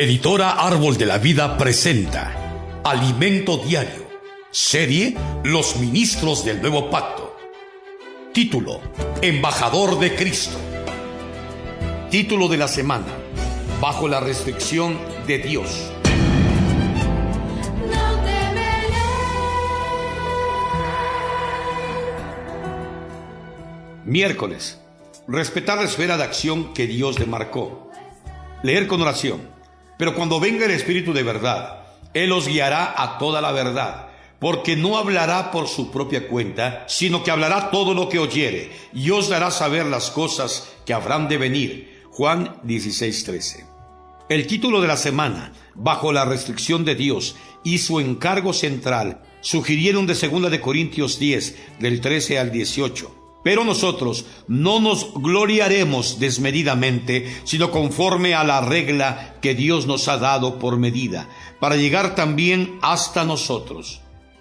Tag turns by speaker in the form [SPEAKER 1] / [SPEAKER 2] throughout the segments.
[SPEAKER 1] Editora Árbol de la Vida presenta Alimento Diario, serie Los Ministros del Nuevo Pacto. Título: Embajador de Cristo. Título de la semana: Bajo la restricción de Dios. Miércoles: respetar la esfera de acción que Dios demarcó. Leer con oración. Pero cuando venga el Espíritu de verdad, Él os guiará a toda la verdad, porque no hablará por su propia cuenta, sino que hablará todo lo que oyere, y os dará saber las cosas que habrán de venir. Juan 16:13. El título de la semana: Bajo la restricción de Dios, y su encargo central sugirieron de 2 de Corintios 10, del 13 al 18. Pero nosotros no nos gloriaremos desmedidamente, sino conforme a la regla que Dios nos ha dado por medida, para llegar también hasta nosotros.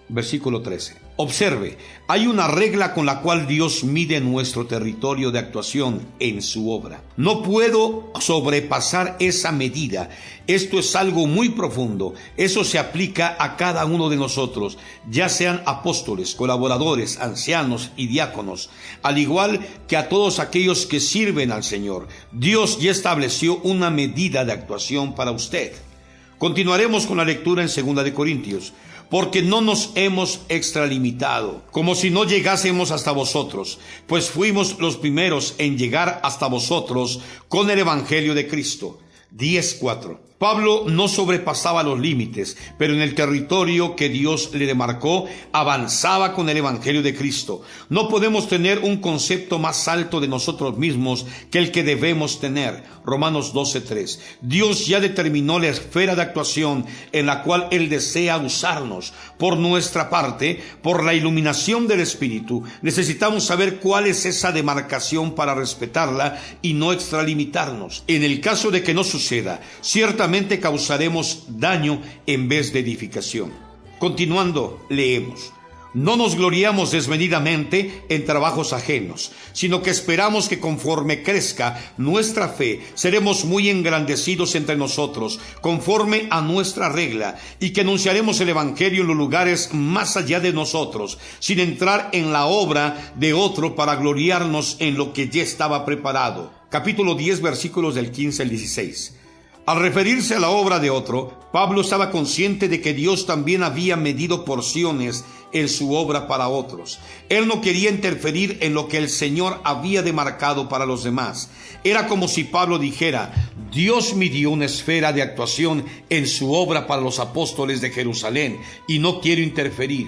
[SPEAKER 1] Versículo 13. Observe, hay una regla con la cual Dios mide nuestro territorio de actuación en su obra. No puedo sobrepasar esa medida. Esto es algo muy profundo. Eso se aplica a cada uno de nosotros, ya sean apóstoles, colaboradores, ancianos y diáconos, al igual que a todos aquellos que sirven al Señor. Dios ya estableció una medida de actuación para usted. Continuaremos con la lectura en 2 de Corintios. Porque no nos hemos extralimitado, como si no llegásemos hasta vosotros, pues fuimos los primeros en llegar hasta vosotros con el Evangelio de Cristo. 10:4. Pablo no sobrepasaba los límites, pero en el territorio que Dios le demarcó, avanzaba con el Evangelio de Cristo. No podemos tener un concepto más alto de nosotros mismos que el que debemos tener. Romanos 12:3. Dios ya determinó la esfera de actuación en la cual Él desea usarnos. Por nuestra parte, por la iluminación del Espíritu, necesitamos saber cuál es esa demarcación para respetarla y no extralimitarnos. En el caso de que no suceda, ciertamente causaremos daño en vez de edificación. Continuando, leemos: No nos gloriamos desmedidamente en trabajos ajenos, sino que esperamos que conforme crezca nuestra fe, seremos muy engrandecidos entre nosotros, conforme a nuestra regla, y que anunciaremos el Evangelio en los lugares más allá de nosotros, sin entrar en la obra de otro para gloriarnos en lo que ya estaba preparado. Capítulo 10, versículos del 15 al 16. Al referirse a la obra de otro, Pablo estaba consciente de que Dios también había medido porciones en su obra para otros. Él no quería interferir en lo que el Señor había demarcado para los demás. Era como si Pablo dijera: Dios midió una esfera de actuación en su obra para los apóstoles de Jerusalén y no quiero interferir.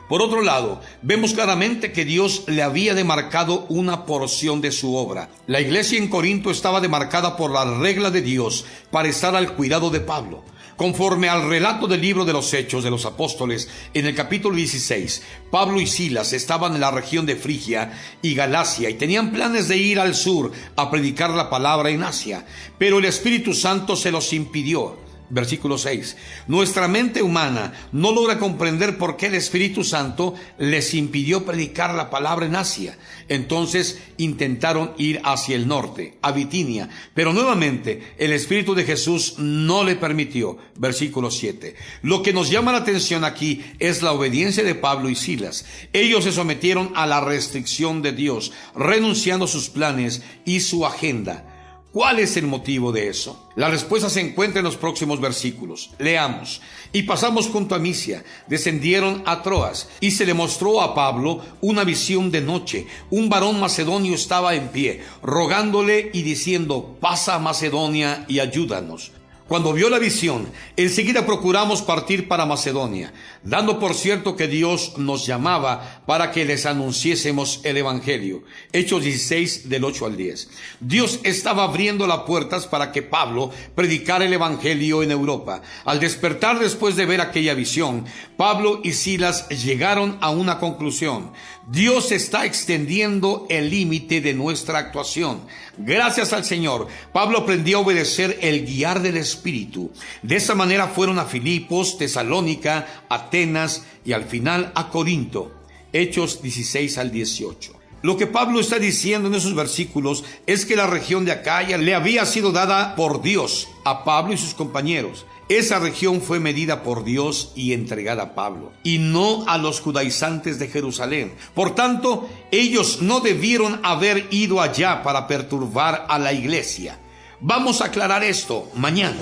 [SPEAKER 1] Por otro lado, vemos claramente que Dios le había demarcado una porción de su obra. La iglesia en Corinto estaba demarcada por la regla de Dios para estar al cuidado de Pablo. Conforme al relato del libro de los Hechos de los Apóstoles, en el capítulo 16, Pablo y Silas estaban en la región de Frigia y Galacia y tenían planes de ir al sur a predicar la palabra en Asia, pero el Espíritu Santo se los impidió. Versículo 6. Nuestra mente humana no logra comprender por qué el Espíritu Santo les impidió predicar la palabra en Asia. Entonces intentaron ir hacia el norte, a Bitinia, pero nuevamente el Espíritu de Jesús no le permitió. Versículo 7. Lo que nos llama la atención aquí es la obediencia de Pablo y Silas. Ellos se sometieron a la restricción de Dios, renunciando a sus planes y su agenda. ¿Cuál es el motivo de eso? La respuesta se encuentra en los próximos versículos. Leamos. Y pasamos junto a Misia, descendieron a Troas, y se le mostró a Pablo una visión de noche. Un varón macedonio estaba en pie, rogándole y diciendo: pasa a Macedonia y ayúdanos. Cuando vio la visión, enseguida procuramos partir para Macedonia, dando por cierto que Dios nos llamaba para que les anunciésemos el Evangelio. Hechos 16, del 8 al 10. Dios estaba abriendo las puertas para que Pablo predicara el Evangelio en Europa. Al despertar después de ver aquella visión, Pablo y Silas llegaron a una conclusión: Dios está extendiendo el límite de nuestra actuación. Gracias al Señor, Pablo aprendió a obedecer el guiar del Espíritu. De esa manera fueron a Filipos, Tesalónica, Atenas y al final a Corinto. Hechos 16 al 18. Lo que Pablo está diciendo en esos versículos es que la región de Acaya le había sido dada por Dios a Pablo y sus compañeros. Esa región fue medida por Dios y entregada a Pablo, y no a los judaizantes de Jerusalén. Por tanto, ellos no debieron haber ido allá para perturbar a la iglesia. Vamos a aclarar esto mañana.